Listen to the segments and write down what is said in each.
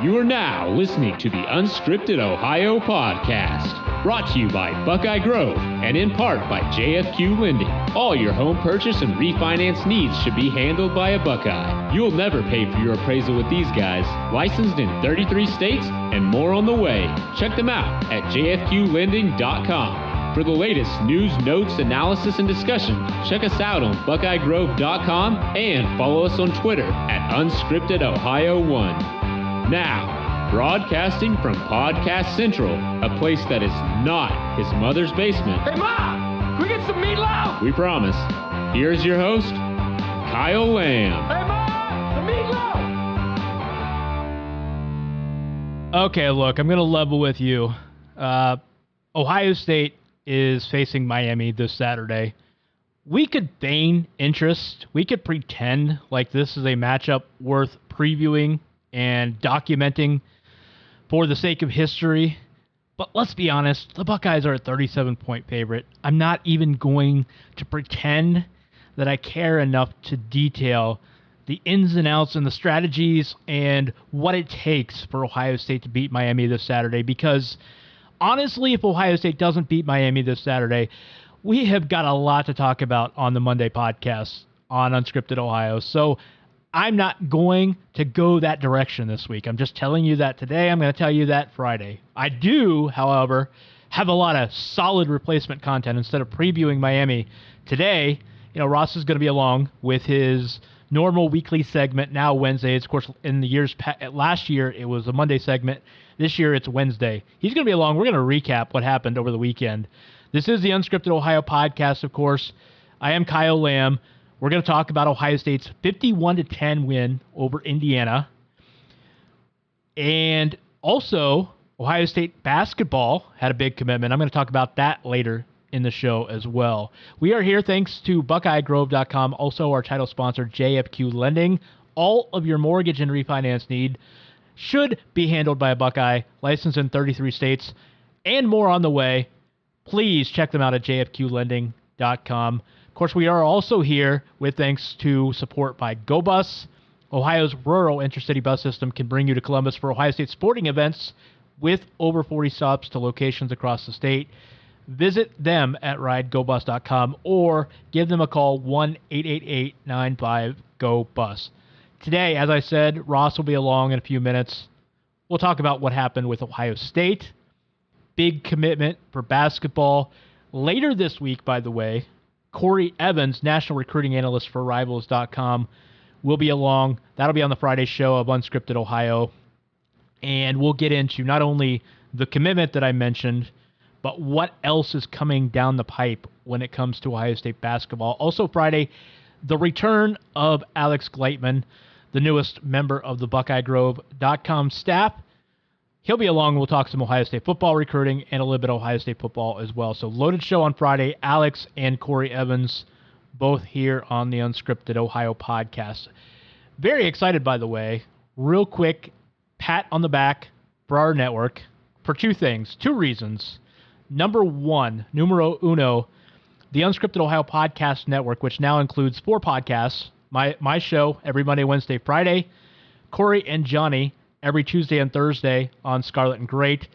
You are now listening to the Unscripted Ohio Podcast, brought to you by Buckeye Grove and in part by JFQ Lending. All your home purchase and refinance needs should be handled by a Buckeye. You'll never pay for your appraisal with these guys. Licensed in 33 states and more on the way. Check them out at jfqlending.com. For the latest news, notes, analysis, and discussion, check us out on BuckeyeGrove.com and follow us on Twitter at UnscriptedOhio1. Now, broadcasting from Podcast Central, a place that is not his mother's basement. Hey, Ma! Can we get some meatloaf? We promise. Here's your host, Kyle Lamb. Hey, Ma! The meatloaf! Okay, look, I'm going to level with you. Ohio State is facing Miami this Saturday. We could feign interest. We could pretend like this is a matchup worth previewing and documenting for the sake of history. But let's be honest, the Buckeyes are a 37-point favorite. I'm not even going to pretend that I care enough to detail the ins and outs and the strategies and what it takes for Ohio State to beat Miami this Saturday, because honestly, if Ohio State doesn't beat Miami this Saturday, we have got a lot to talk about on the Monday podcast on Unscripted Ohio. So I'm not going to go that direction this week. I'm just telling you that today. I'm going to tell you that Friday. I do, however, have a lot of solid replacement content instead of previewing Miami today. You know, Ross is going to be along with his normal weekly segment, now Wednesdays. Of course, in the years last year, it was a Monday segment. This year, it's Wednesday. He's going to be along. We're going to recap what happened over the weekend. This is the Unscripted Ohio Podcast, of course. I am Kyle Lamb. We're going to talk about Ohio State's 51-10 win over Indiana. And also, Ohio State basketball had a big commitment. I'm going to talk about that later in the show as well. We are here thanks to BuckeyeGrove.com, also our title sponsor, JFQ Lending. All of your mortgage and refinance need should be handled by a Buckeye, licensed in 33 states, and more on the way. Please check them out at jfqlending.com. Of course, we are also here with thanks to support by GoBus. Ohio's rural intercity bus system can bring you to Columbus for Ohio State sporting events with over 40 stops to locations across the state. Visit them at ridegobus.com or give them a call, 1-888-95-GO-BUS. Today, as I said, Ross will be along in a few minutes. We'll talk about what happened with Ohio State. Big commitment for basketball. Later this week, by the way, Corey Evans, national recruiting analyst for Rivals.com, will be along. That'll be on the Friday show of Unscripted Ohio. And we'll get into not only the commitment that I mentioned, but what else is coming down the pipe when it comes to Ohio State basketball. Also Friday, the return of Alex Gleitman, the newest member of the BuckeyeGrove.com staff. He'll be along. We'll talk some Ohio State football recruiting and a little bit of Ohio State football as well. So loaded show on Friday. Alex and Corey Evans, both here on the Unscripted Ohio Podcast. Very excited, by the way. Real quick, pat on the back for our network for two reasons. Number one, numero uno, the Unscripted Ohio Podcast Network, which now includes 4 podcasts. My show every Monday, Wednesday, Friday. Corey and Johnny every Tuesday and Thursday on Scarlet and Great.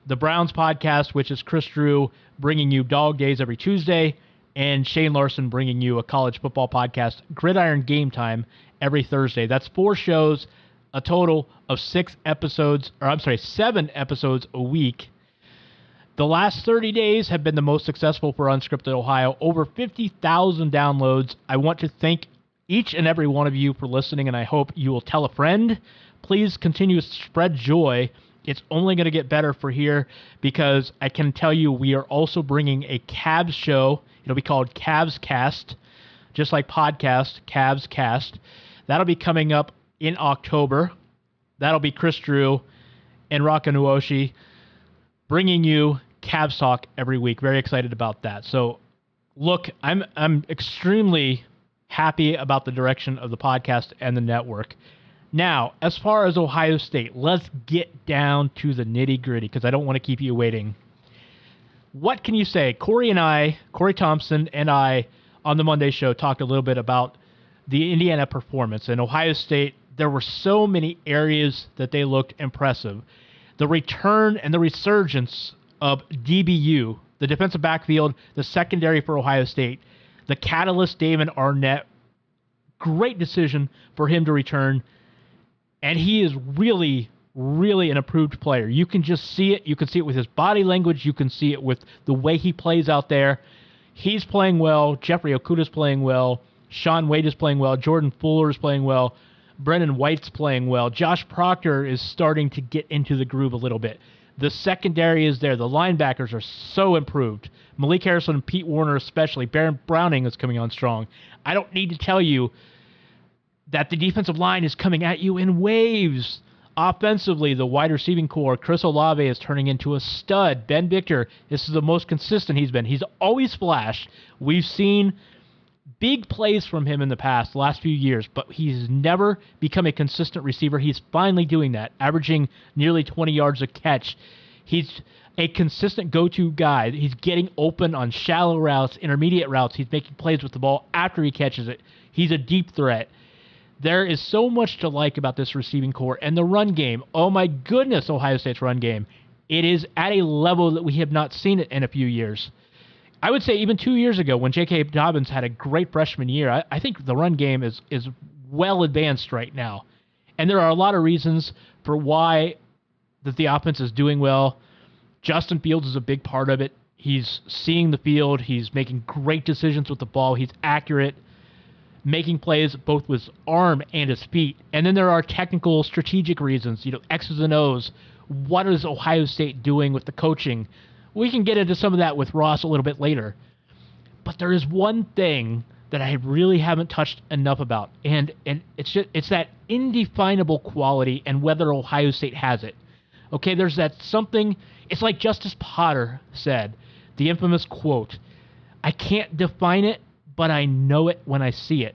The Browns podcast, which is Chris Drew bringing you Dog Days every Tuesday, and Shane Larson bringing you a college football podcast, Gridiron Game Time, every Thursday. That's 4 shows, a total of 7 episodes a week. The last 30 days have been the most successful for Unscripted Ohio. Over 50,000 downloads. I want to thank each and every one of you for listening, and I hope you will tell a friend. Please continue to spread joy. It's only going to get better for here because I can tell you we are also bringing a Cavs show. It'll be called Cavs Cast, just like podcast, Cavs Cast. That'll be coming up in October. That'll be Chris Drew and Raka Nuoshi bringing you Cavs talk every week. Very excited about that. So, look, I'm extremely happy about the direction of the podcast and the network. Now, as far as Ohio State, let's get down to the nitty-gritty because I don't want to keep you waiting. What can you say? Corey Thompson and I on the Monday show talked a little bit about the Indiana performance, and Ohio State there were so many areas that they looked impressive. The return and the resurgence of DBU, the defensive backfield, the secondary for Ohio State, the catalyst Damon Arnett, great decision for him to return, and he is really, really an improved player. You can just see it. You can see it with his body language. You can see it with the way he plays out there. He's playing well. Jeffrey Okuda's playing well. Sean Wade is playing well. Jordan Fuller is playing well. Brendan White's playing well. Josh Proctor is starting to get into the groove a little bit. The secondary is there. The linebackers are so improved. Malik Harrison and Pete Warner especially. Baron Browning is coming on strong. I don't need to tell you that the defensive line is coming at you in waves. Offensively, the wide receiving core, Chris Olave is turning into a stud. Ben Victor, this is the most consistent he's been. He's always flashed. We've seen big plays from him in the past, the last few years, but he's never become a consistent receiver. He's finally doing that, averaging nearly 20 yards a catch. He's a consistent go-to guy. He's getting open on shallow routes, intermediate routes. He's making plays with the ball after he catches it. He's a deep threat. There is so much to like about this receiving core. And the run game, oh my goodness, Ohio State's run game. It is at a level that we have not seen it in a few years. I would say even 2 years ago when J.K. Dobbins had a great freshman year, I think the run game is well advanced right now. And there are a lot of reasons for why that the offense is doing well. Justin Fields is a big part of it. He's seeing the field. He's making great decisions with the ball. He's accurate, making plays both with his arm and his feet. And then there are technical, strategic reasons, X's and O's. What is Ohio State doing with the coaching? We can get into some of that with Ross a little bit later. But there is one thing that I really haven't touched enough about, and it's that indefinable quality and whether Ohio State has it. Okay, there's that something, it's like Justice Potter said, the infamous quote, "I can't define it, but I know it when I see it."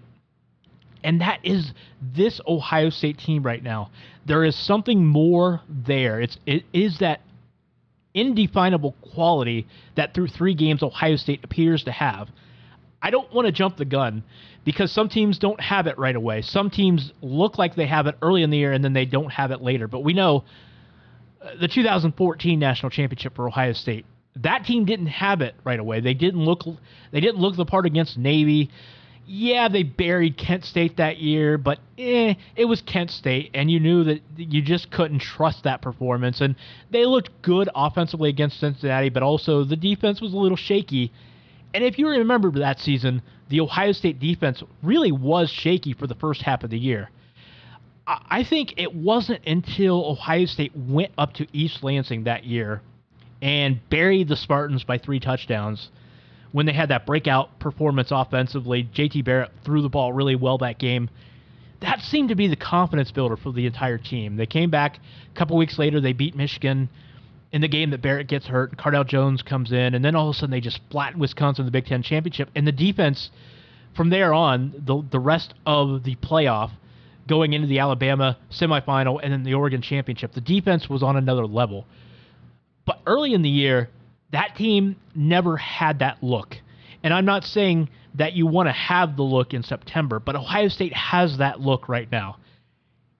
And that is this Ohio State team right now. There is something more there. It is that indefinable quality that through 3 games Ohio State appears to have. I don't want to jump the gun because some teams don't have it right away. Some teams look like they have it early in the year and then they don't have it later. But we know the 2014 national championship for Ohio State, that team didn't have it right away. They didn't look the part against Navy. Yeah, they buried Kent State that year, but it was Kent State, and you knew that you just couldn't trust that performance. And they looked good offensively against Cincinnati, but also the defense was a little shaky. And if you remember that season, the Ohio State defense really was shaky for the first half of the year. I think it wasn't until Ohio State went up to East Lansing that year and buried the Spartans by 3 touchdowns when they had that breakout performance offensively. J.T. Barrett threw the ball really well that game. That seemed to be the confidence builder for the entire team. They came back a couple weeks later. They beat Michigan in the game that Barrett gets hurt. Cardale Jones comes in, and then all of a sudden they just flattened Wisconsin in the Big Ten championship. And the defense, from there on, the rest of the playoff, going into the Alabama semifinal and then the Oregon championship, the defense was on another level. But early in the year, that team never had that look. And I'm not saying that you want to have the look in September, but Ohio State has that look right now.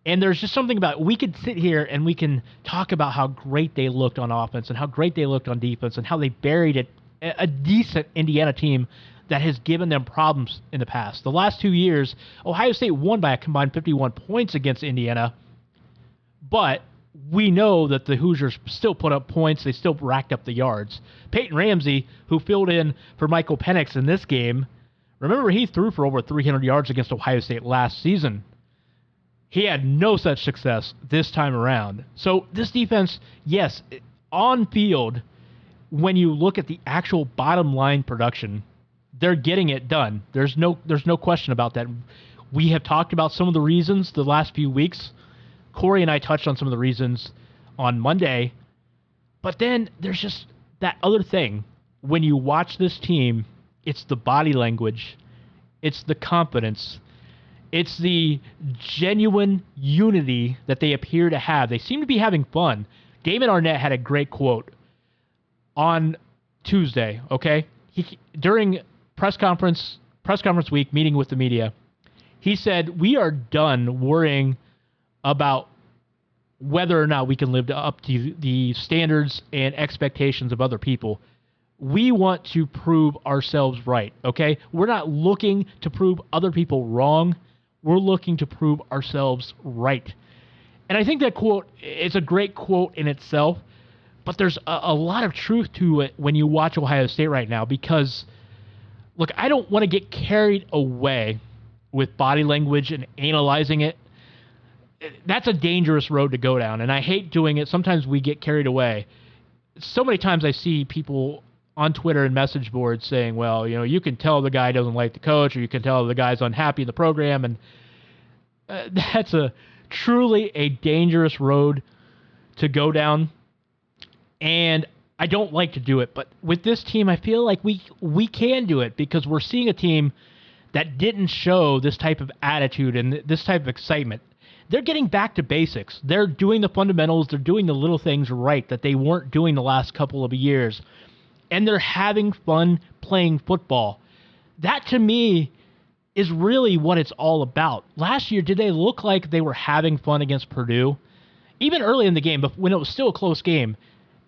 And there's just something about it. We could sit here and we can talk about how great they looked on offense and how great they looked on defense and how they buried a decent Indiana team that has given them problems in the past. The last 2 years, Ohio State won by a combined 51 points against Indiana, but we know that the Hoosiers still put up points. They still racked up the yards. Peyton Ramsey, who filled in for Michael Penix in this game, remember he threw for over 300 yards against Ohio State last season. He had no such success this time around. So this defense, yes, on field, when you look at the actual bottom line production, they're getting it done. There's no question about that. We have talked about some of the reasons the last few weeks. Corey and I touched on some of the reasons on Monday. But then there's just that other thing. When you watch this team, it's the body language. It's the confidence. It's the genuine unity that they appear to have. They seem to be having fun. Damon Arnett had a great quote on Tuesday, okay? During press conference week, meeting with the media, he said, "We are done worrying about whether or not we can live up to the standards and expectations of other people. We want to prove ourselves right, okay? We're not looking to prove other people wrong. We're looking to prove ourselves right. And I think that quote is a great quote in itself, but there's a lot of truth to it when you watch Ohio State right now because, look, I don't want to get carried away with body language and analyzing it. That's a dangerous road to go down, and I hate doing it. Sometimes we get carried away. So many times I see people on Twitter and message boards saying, well, you can tell the guy doesn't like the coach, or you can tell the guy's unhappy in the program, and that's truly a dangerous road to go down, and I don't like to do it. But with this team, I feel like we can do it because we're seeing a team that didn't show this type of attitude and this type of excitement. They're getting back to basics. They're doing the fundamentals. They're doing the little things right that they weren't doing the last couple of years. And they're having fun playing football. That, to me, is really what it's all about. Last year, did they look like they were having fun against Purdue? Even early in the game, but when it was still a close game,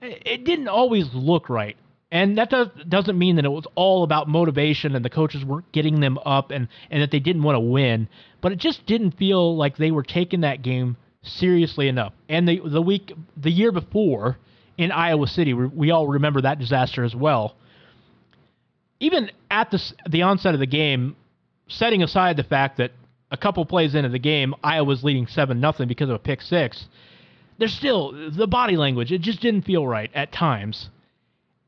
it didn't always look right. And that doesn't mean that it was all about motivation and the coaches weren't getting them up and that they didn't want to win. But it just didn't feel like they were taking that game seriously enough. And the year before in Iowa City, we all remember that disaster as well. Even at the onset of the game, setting aside the fact that a couple plays into the game, Iowa was leading 7-0 because of a pick six, there's still the body language. It just didn't feel right at times.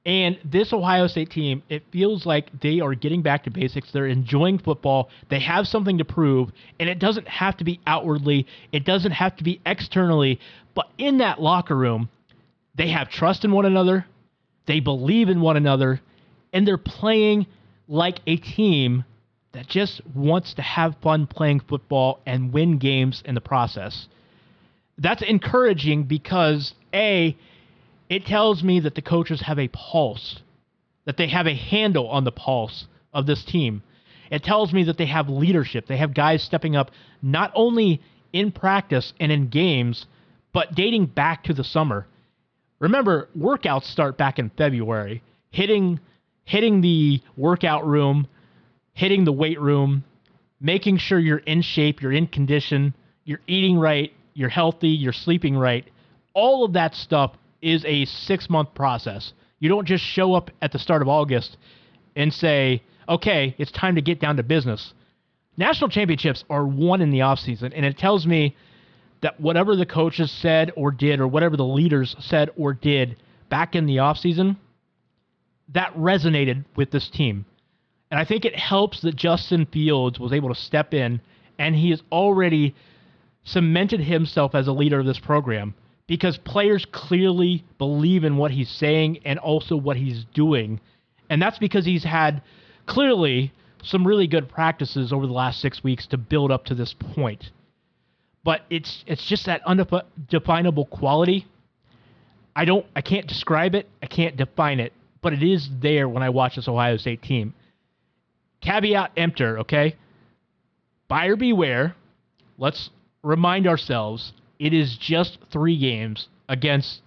And this Ohio State team, it feels like they are getting back to basics. They're enjoying football. They have something to prove, and it doesn't have to be outwardly. It doesn't have to be externally. But in that locker room, they have trust in one another. They believe in one another, and they're playing like a team that just wants to have fun playing football and win games in the process. That's encouraging because, A, it tells me that the coaches have a pulse, that they have a handle on the pulse of this team. It tells me that they have leadership. They have guys stepping up not only in practice and in games, but dating back to the summer. Remember, workouts start back in February. Hitting the workout room, hitting the weight room, making sure you're in shape, you're in condition, you're eating right, you're healthy, you're sleeping right. All of that stuff is a 6-month process. You don't just show up at the start of August and say, okay, it's time to get down to business. National championships are won in the offseason, and it tells me that whatever the coaches said or did, or whatever the leaders said or did back in the offseason, that resonated with this team. And I think it helps that Justin Fields was able to step in, and he has already cemented himself as a leader of this program because players clearly believe in what he's saying and also what he's doing. And that's because he's had clearly some really good practices over the last 6 weeks to build up to this point. But it's just that undefinable quality. I can't describe it. I can't define it. But it is there when I watch this Ohio State team. Caveat emptor, okay? Buyer beware. Let's remind ourselves it is just 3 games against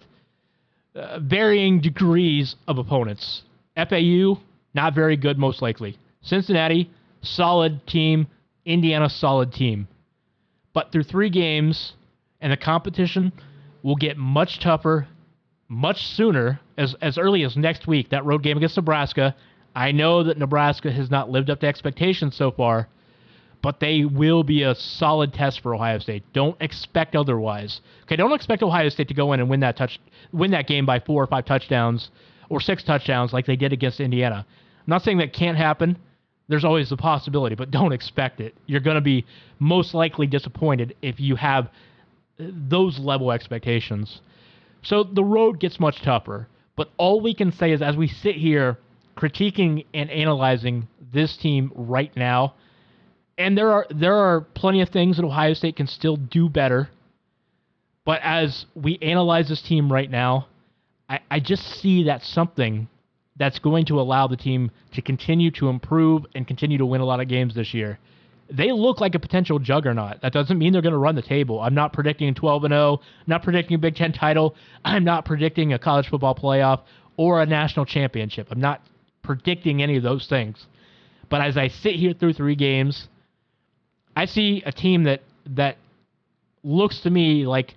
varying degrees of opponents. FAU, not very good most likely. Cincinnati, solid team. Indiana, solid team. But through 3 games, and the competition will get much tougher, much sooner, as early as next week. That road game against Nebraska. I know that Nebraska has not lived up to expectations so far, but they will be a solid test for Ohio State. Don't expect otherwise. Okay, don't expect Ohio State to go in and win that game by 4 or 5 touchdowns or 6 touchdowns like they did against Indiana. I'm not saying that can't happen. There's always the possibility, but don't expect it. You're going to be most likely disappointed if you have those level expectations. So the road gets much tougher. But all we can say is as we sit here critiquing and analyzing this team right now, and there are plenty of things that Ohio State can still do better, but as we analyze this team right now, I just see that something that's going to allow the team to continue to improve and continue to win a lot of games this year. they look like a potential juggernaut. That doesn't mean they're going to run the table. I'm not predicting 12-0, not predicting a Big Ten title. I'm not predicting a college football playoff or a national championship. I'm not predicting any of those things. But as I sit here through 3 games, I see a team that looks to me like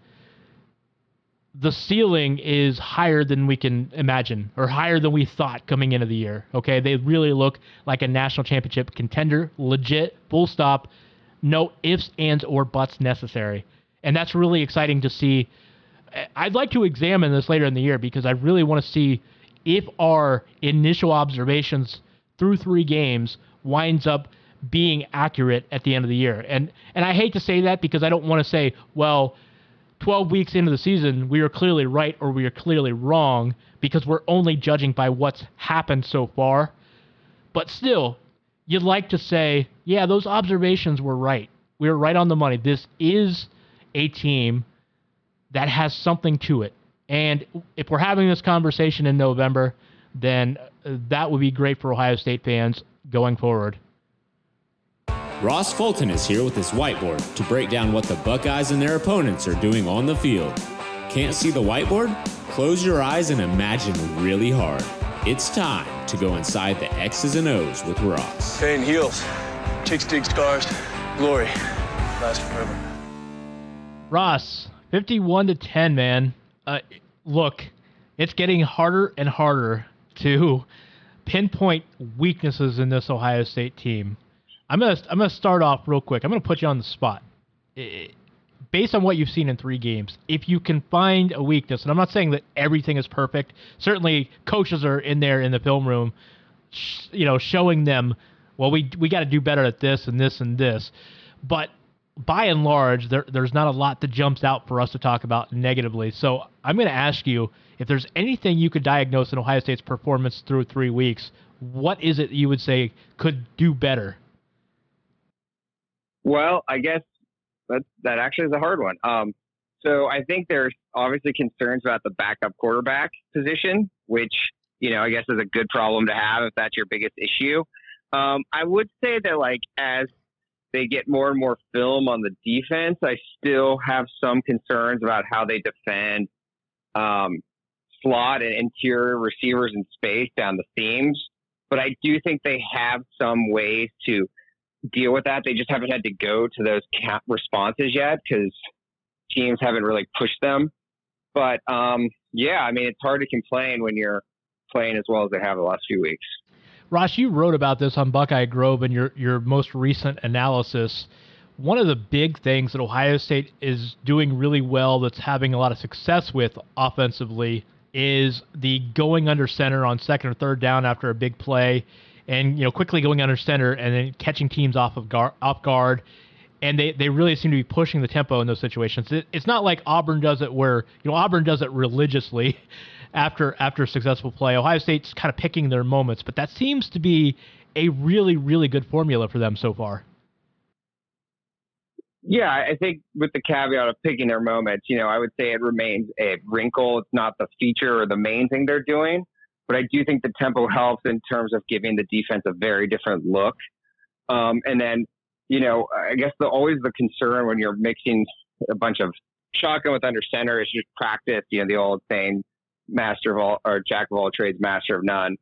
the ceiling is higher than we can imagine, or higher than we thought coming into the year. Okay, they really look like a national championship contender, legit, full stop, no ifs, ands, or buts necessary. And that's really exciting to see. I'd like to examine this later in the year because I really want to see if our initial observations through 3 games winds up being accurate at the end of the year. And I hate to say that because I don't want to say, well, 12 weeks into the season, we are clearly right or we are clearly wrong because we're only judging by what's happened so far. But still, you'd like to say, yeah, those observations were right. We were right on the money. This is a team that has something to it. And if we're having this conversation in November, then that would be great for Ohio State fans going forward. Ross Fulton is here with his whiteboard to break down what the Buckeyes and their opponents are doing on the field. Can't see the whiteboard? Close your eyes and imagine really hard. It's time to go inside the X's and O's with Ross. Pain heals. Chicks dig scars. Glory lasts forever. Ross, 51-10, man. Look, it's getting harder and harder to pinpoint weaknesses in this Ohio State team. I'm gonna start off real quick. I'm gonna put you on the spot. Based on what you've seen in 3 games, if you can find a weakness, and I'm not saying that everything is perfect. Certainly, coaches are in there in the film room, showing them, well, we got to do better at this and this and this. But by and large, there's not a lot that jumps out for us to talk about negatively. So I'm going to ask you, if there's anything you could diagnose in Ohio State's performance through 3 weeks, what is it you would say could do better? Well, I guess that actually is a hard one. So I think there's obviously concerns about the backup quarterback position, which, I guess is a good problem to have if that's your biggest issue. I would say that, as they get more and more film on the defense, I still have some concerns about how they defend slot and interior receivers in space down the seams. But I do think they have some ways to deal with that. They just haven't had to go to those cap responses yet because teams haven't really pushed them. But it's hard to complain when you're playing as well as they have the last few weeks. Ross, you wrote about this on Buckeye Grove in your most recent analysis. One of the big things that Ohio State is doing really well, that's having a lot of success with offensively, is the going under center on 2nd or 3rd down after a big play, and quickly going under center and then catching teams off guard. And they really seem to be pushing the tempo in those situations. It's not like Auburn does it where Auburn does it religiously after a successful play. Ohio State's kind of picking their moments, but that seems to be a really, really good formula for them so far. Yeah, I think with the caveat of picking their moments, I would say it remains a wrinkle. It's not the feature or the main thing they're doing, but I do think the tempo helps in terms of giving the defense a very different look. And then, I guess always the concern when you're mixing a bunch of shotgun with under center is just practice, the old saying, master of all, or jack of all trades, master of none.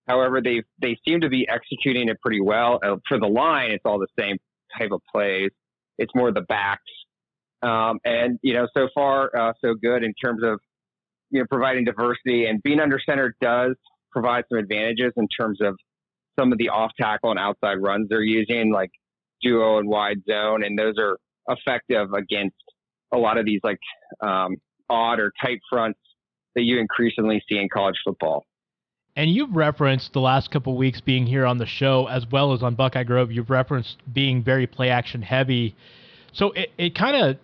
However, they seem to be executing it pretty well. For the line, it's all the same type of plays. It's more the backs. And, so far, so good in terms of, providing diversity, and being under center does provide some advantages in terms of some of the off tackle and outside runs they're using, like duo and wide zone. And those are effective against a lot of these odd or tight fronts that you increasingly see in college football. And you've referenced the last couple of weeks being here on the show, as well as on Buckeye Grove, you've referenced being very play action heavy. So it kind of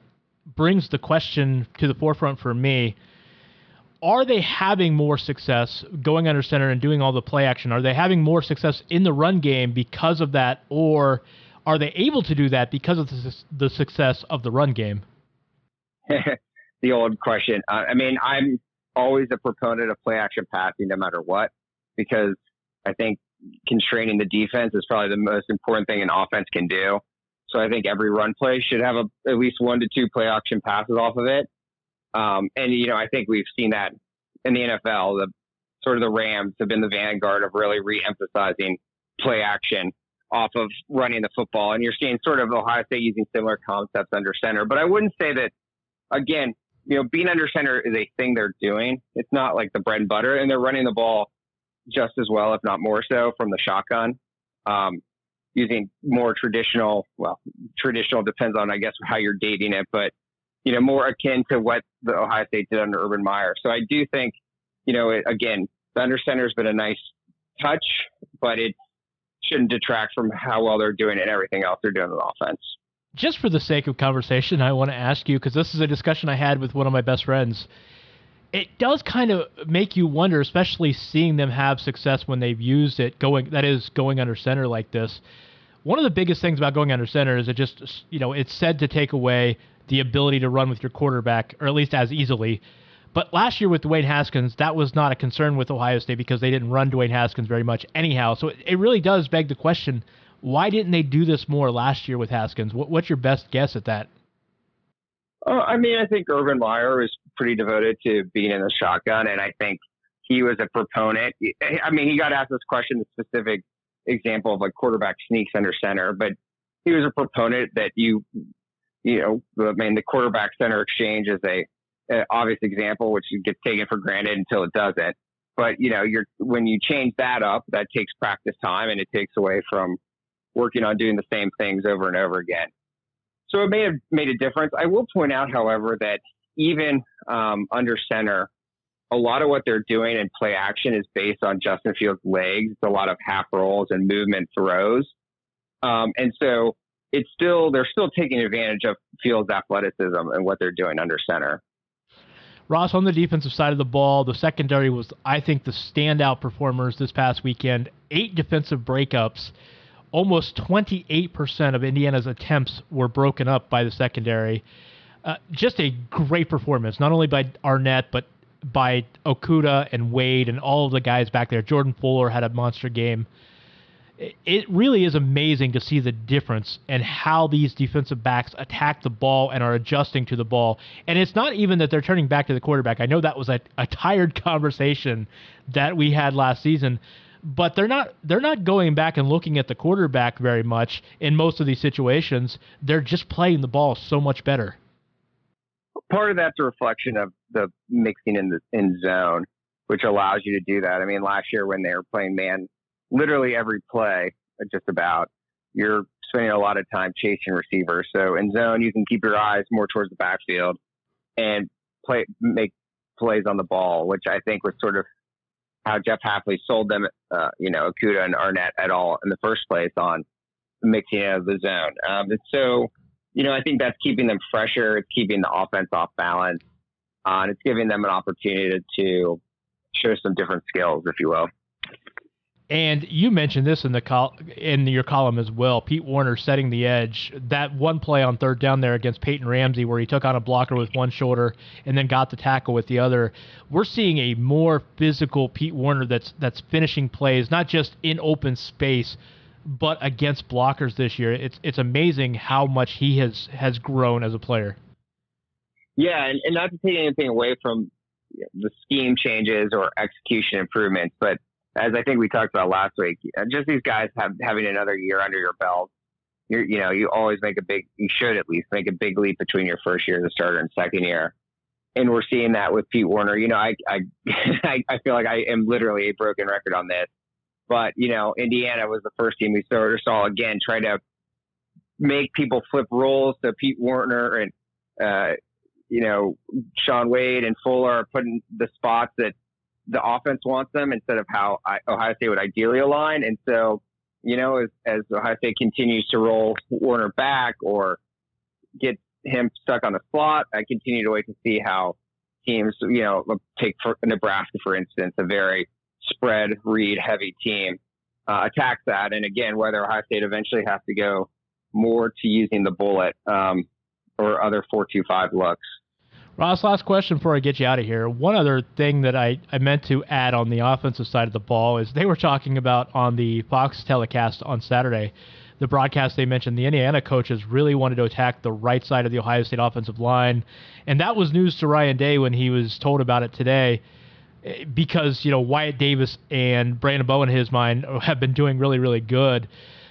brings the question to the forefront for me. Are they having more success going under center and doing all the play action? Are they having more success in the run game because of that, or are they able to do that because of the success of the run game? The old question. I'm always a proponent of play action passing no matter what, because I think constraining the defense is probably the most important thing an offense can do. So I think every run play should have at least 1 to 2 play action passes off of it. And I think we've seen that in the NFL. The Rams have been the vanguard of really re-emphasizing play action off of running the football. And you're seeing sort of Ohio State using similar concepts under center. But I wouldn't say that, again, being under center is a thing they're doing. It's not like the bread and butter. And they're running the ball just as well, if not more so, from the shotgun. Using more traditional depends on, I guess, how you're dating it, but, more akin to what the Ohio State did under Urban Meyer. So I do think, again, the under center has been a nice touch, but it shouldn't detract from how well they're doing it and everything else they're doing on offense. Just for the sake of conversation, I want to ask you, because this is a discussion I had with one of my best friends. It does kind of make you wonder, especially seeing them have success when they've used it, going under center like this. One of the biggest things about going under center is it's said to take away the ability to run with your quarterback, or at least as easily. But last year with Dwayne Haskins, that was not a concern with Ohio State because they didn't run Dwayne Haskins very much anyhow. So it really does beg the question, why didn't they do this more last year with Haskins? What's your best guess at that? I think Urban Meyer is pretty devoted to being in the shotgun, and I think he was a proponent. He got asked this question, the specific example of like quarterback sneaks under center, but he was a proponent that the quarterback center exchange is a obvious example, which gets taken for granted until it doesn't. But when you change that up, that takes practice time and it takes away from working on doing the same things over and over again. So it may have made a difference. I will point out, however, that even under center, a lot of what they're doing in play action is based on Justin Fields' legs. It's a lot of half rolls and movement throws. And so they're still taking advantage of Fields' athleticism and what they're doing under center. Ross, on the defensive side of the ball, the secondary was, I think, the standout performers this past weekend. 8 defensive breakups. Almost 28% of Indiana's attempts were broken up by the secondary. Just a great performance, not only by Arnett, but by Okudah and Wade and all of the guys back there. Jordan Fuller had a monster game. It really is amazing to see the difference in how these defensive backs attack the ball and are adjusting to the ball. And it's not even that they're turning back to the quarterback. I know that was a tired conversation that we had last season, but they're not going back and looking at the quarterback very much in most of these situations. They're just playing the ball so much better. Part of that's a reflection of the mixing in zone, which allows you to do that. Last year when they were playing man, literally every play, just about, you're spending a lot of time chasing receivers. So in zone, you can keep your eyes more towards the backfield and make plays on the ball, which I think was sort of how Jeff Hafley sold them, Okudah and Arnett et al. In the first place on mixing out of the zone. And so, I think that's keeping them fresher. It's keeping the offense off balance. And it's giving them an opportunity to show some different skills, if you will. And you mentioned this in your column as well. Pete Werner setting the edge. That one play on third down there against Peyton Ramsey where he took on a blocker with one shoulder and then got the tackle with the other. We're seeing a more physical Pete Werner that's finishing plays, not just in open space, but against blockers this year. It's amazing how much he has grown as a player. Yeah, and not to take anything away from the scheme changes or execution improvements, but as I think we talked about last week, just these guys having another year under your belt, you always you should at least make a big leap between your first year as a starter and second year. And we're seeing that with Pete Werner. I feel like I am literally a broken record on this, but Indiana was the first team we saw again, try to make people flip roles. So Pete Werner and, Sean Wade and Fuller are putting the spots that the offense wants them instead of how Ohio State would ideally align. And so, as Ohio State continues to roll Werner back or get him stuck on the slot, I continue to wait to see how teams, take for Nebraska, for instance, a very spread read heavy team, attacks that. And again, whether Ohio State eventually has to go more to using the bullet or other 4-2-5 looks. Ross, last question before I get you out of here. One other thing that I meant to add on the offensive side of the ball is they were talking about on the Fox telecast on Saturday the broadcast, they mentioned the Indiana coaches really wanted to attack the right side of the Ohio State offensive line. And that was news to Ryan Day when he was told about it today, because, Wyatt Davis and Brandon Bowe, in his mind, have been doing really, really good.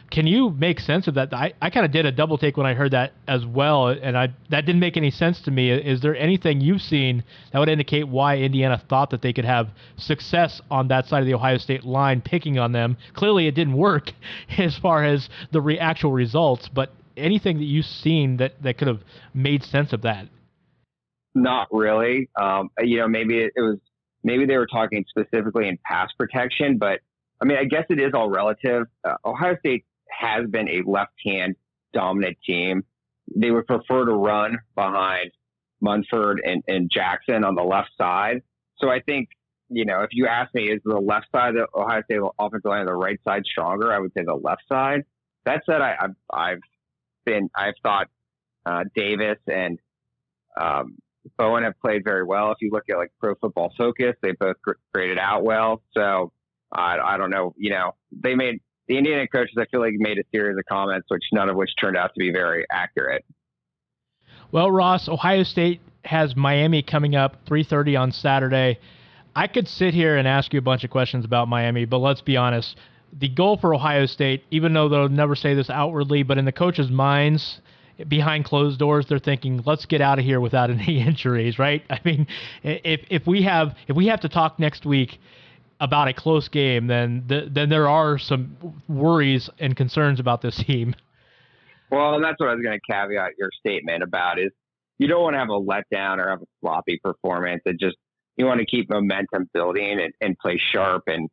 Can you make sense of that? I kind of did a double take when I heard that as well, and that didn't make any sense to me. Is there anything you've seen that would indicate why Indiana thought that they could have success on that side of the Ohio State line, picking on them? Clearly, it didn't work as far as the actual results, but anything that you've seen that could have made sense of that? Not really. Maybe maybe they were talking specifically in pass protection, but I guess it is all relative. Ohio State has been a left-hand dominant team. They would prefer to run behind Munford and Jackson on the left side. So I think, if you ask me, is the left side of the Ohio State offensive line or the right side stronger? I would say the left side. That said, I've thought Davis and Bowen have played very well. If you look at Pro Football Focus, they both graded out well. So I don't know. The Indiana coaches, I feel like, made a series of comments, none of which turned out to be very accurate. Well, Ross, Ohio State has Miami coming up 3:30 on Saturday. I could sit here and ask you a bunch of questions about Miami, but let's be honest. The goal for Ohio State, even though they'll never say this outwardly, but in the coaches' minds, behind closed doors, they're thinking, let's get out of here without any injuries, right? If we have to talk next week about a close game, then there are some worries and concerns about this team. Well, and that's what I was going to caveat your statement about, is you don't want to have a letdown or have a sloppy performance. You want to keep momentum building and play sharp and,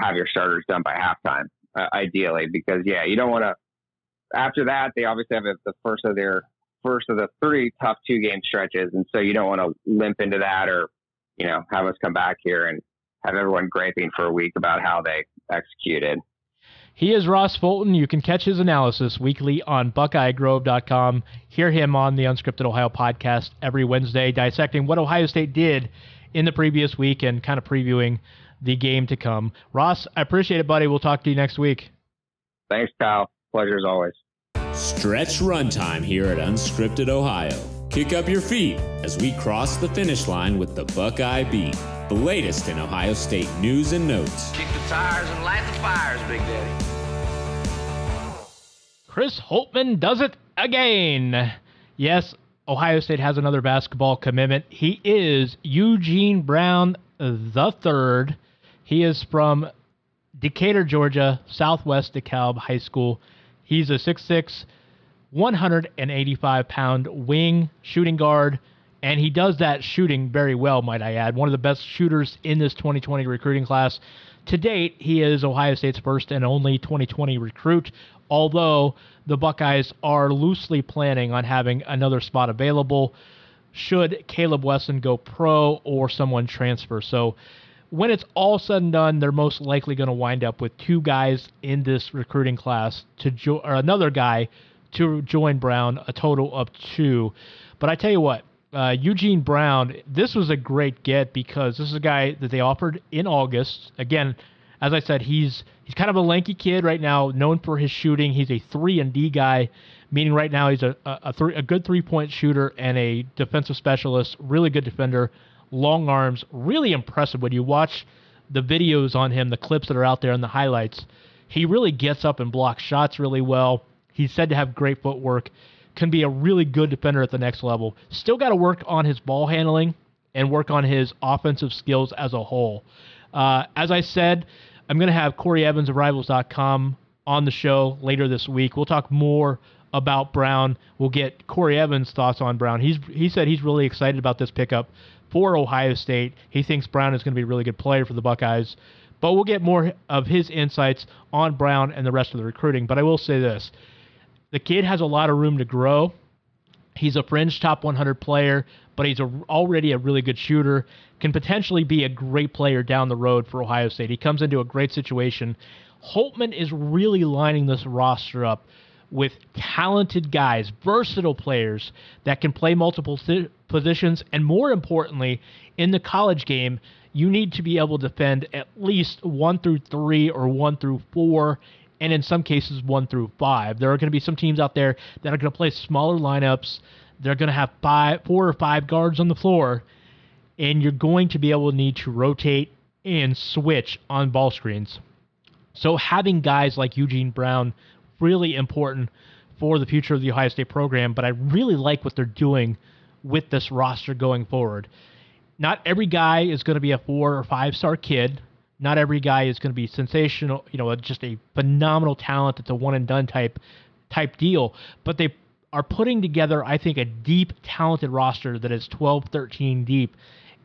have your starters done by halftime, ideally, because you don't want to, after that, they obviously have the first of the 3 tough 2-game stretches. And so you don't want to limp into that or, have us come back here and have everyone griping for a week about how they executed. He is Ross Fulton. You can catch his analysis weekly on BuckeyeGrove.com. Hear him on the Unscripted Ohio podcast every Wednesday, dissecting what Ohio State did in the previous week and kind of previewing the game to come. Ross, I appreciate it, buddy. We'll talk to you next week. Thanks, Kyle. Pleasure as always. Stretch runtime here at Unscripted Ohio. Kick up your feet as we cross the finish line with the Buckeye Beat, the latest in Ohio State news and notes. Kick the tires and light the fires, Big Daddy. Chris Holtmann does it again. Yes, Ohio State has another basketball commitment. He is Eugene Brown III. He is from Decatur, Georgia, Southwest DeKalb High School. He's a 6'6", 185-pound wing shooting guard, and he does that shooting very well, might I add. One of the best shooters in this 2020 recruiting class. To date, he is Ohio State's first and only 2020 recruit, although the Buckeyes are loosely planning on having another spot available should Caleb Wesson go pro or someone transfer. So when it's all said and done, they're most likely going to wind up with 2 guys in this recruiting class or another guy to join Brown, a total of 2. But I tell you what, Eugene Brown, this was a great get because this is a guy that they offered in August. Again, as I said, he's kind of a lanky kid right now, known for his shooting. He's a 3-and-D guy, meaning right now he's a good 3-point shooter and a defensive specialist, really good defender, long arms, really impressive. When you watch the videos on him, the clips that are out there and the highlights, he really gets up and blocks shots really well. He's said to have great footwork, can be a really good defender at the next level. Still got to work on his ball handling and work on his offensive skills as a whole. As I said, I'm going to have Corey Evans of Rivals.com on the show later this week. We'll talk more about Brown. We'll get Corey Evans' thoughts on Brown. He said he's really excited about this pickup for Ohio State. He thinks Brown is going to be a really good player for the Buckeyes. But we'll get more of his insights on Brown and the rest of the recruiting. But I will say this. The kid has a lot of room to grow. He's a fringe top 100 player, but he's already a really good shooter, can potentially be a great player down the road for Ohio State. He comes into a great situation. Holtmann is really lining this roster up with talented guys, versatile players that can play multiple positions, and more importantly, in the college game, you need to be able to defend at least 1 through 3 or 1 through 4 and in some cases 1 through 5. There are going to be some teams out there that are going to play smaller lineups. They're going to have 4 or 5 guards on the floor, and you're going to be able to need to rotate and switch on ball screens. So having guys like Eugene Brown, really important for the future of the Ohio State program, but I really like what they're doing with this roster going forward. Not every guy is going to be a 4 or 5-star kid. Not every guy is going to be sensational, just a phenomenal talent. It's a one-and-done type deal. But they are putting together, I think, a deep, talented roster that is 12, 13 deep.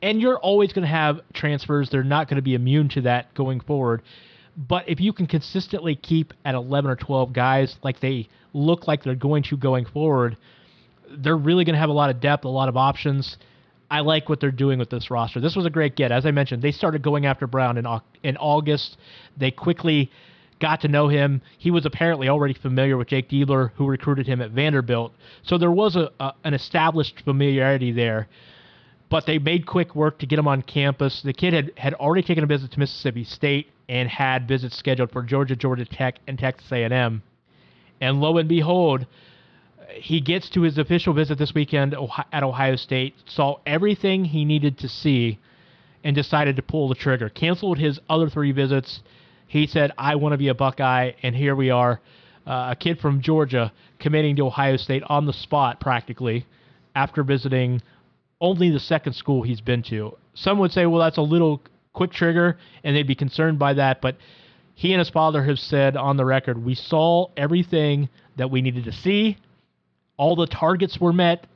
And you're always going to have transfers. They're not going to be immune to that going forward. But if you can consistently keep at 11 or 12 guys like they look like they're going to going forward, they're really going to have a lot of depth, a lot of options. I like what they're doing with this roster. This was a great get. As I mentioned, they started going after Brown in August. They quickly got to know him. He was apparently already familiar with Jake Diebler, who recruited him at Vanderbilt. So there was an established familiarity there. But they made quick work to get him on campus. The kid had already taken a visit to Mississippi State and had visits scheduled for Georgia, Georgia Tech, and Texas A&M. And lo and behold, he gets to his official visit this weekend at Ohio State, saw everything he needed to see, and decided to pull the trigger. Canceled his other 3 visits. He said, I want to be a Buckeye, and here we are. A kid from Georgia committing to Ohio State on the spot, practically, after visiting only the second school he's been to. Some would say, well, that's a little quick trigger, and they'd be concerned by that, but he and his father have said on the record, we saw everything that we needed to see. All the targets were met.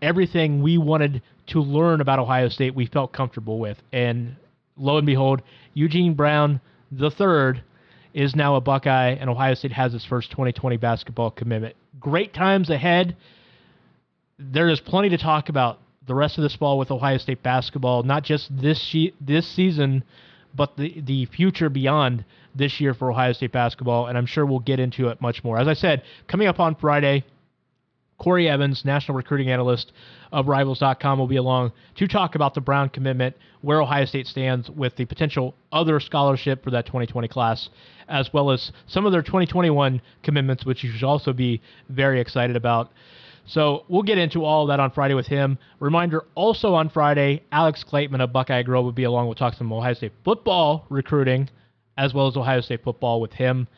Everything we wanted to learn about Ohio State we felt comfortable with. And lo and behold, Eugene Brown III is now a Buckeye, and Ohio State has its first 2020 basketball commitment. Great times ahead. There is plenty to talk about the rest of this fall with Ohio State basketball, not just this season, but the future beyond this year for Ohio State basketball, and I'm sure we'll get into it much more. As I said, coming up on Friday, Corey Evans, national recruiting analyst of Rivals.com, will be along to talk about the Brown commitment, where Ohio State stands with the potential other scholarship for that 2020 class, as well as some of their 2021 commitments, which you should also be very excited about. So we'll get into all of that on Friday with him. Reminder, also on Friday, Alex Klateman of Buckeye Grove will be along. We'll talk some Ohio State football recruiting, as well as Ohio State football with him.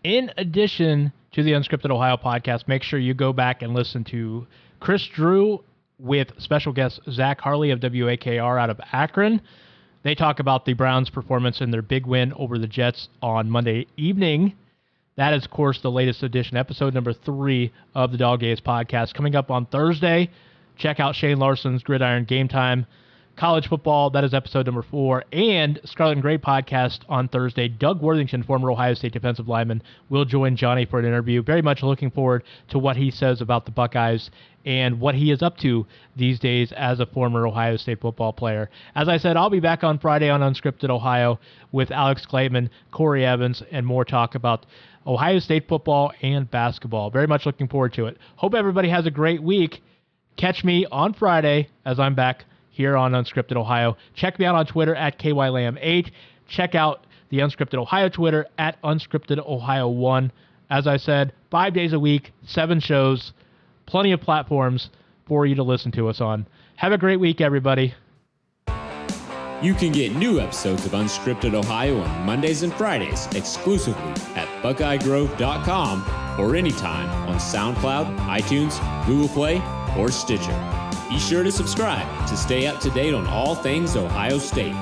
In addition to the Unscripted Ohio podcast, make sure you go back and listen to Chris Drew with special guest Zach Harley of WAKR out of Akron. They talk about the Browns' performance in their big win over the Jets on Monday evening. That is, of course, the latest edition, episode number 3 of the Dog Days podcast. Coming up on Thursday, check out Shane Larson's Gridiron Game Time. College football, that is episode number 4. And Scarlet and Gray podcast on Thursday. Doug Worthington, former Ohio State defensive lineman, will join Johnny for an interview. Very much looking forward to what he says about the Buckeyes and what he is up to these days as a former Ohio State football player. As I said, I'll be back on Friday on Unscripted Ohio with Alex Klateman, Corey Evans, and more talk about Ohio State football and basketball. Very much looking forward to it. Hope everybody has a great week. Catch me on Friday as I'm back here on Unscripted Ohio. Check me out on Twitter at KYLam8. Check out the Unscripted Ohio Twitter at Unscripted Ohio 1. As I said, 5 days a week, 7 shows, plenty of platforms for you to listen to us on. Have a great week, everybody. You can get new episodes of Unscripted Ohio on Mondays and Fridays exclusively at BuckeyeGrove.com or anytime on SoundCloud, iTunes, Google Play, or Stitcher. Be sure to subscribe to stay up to date on all things Ohio State.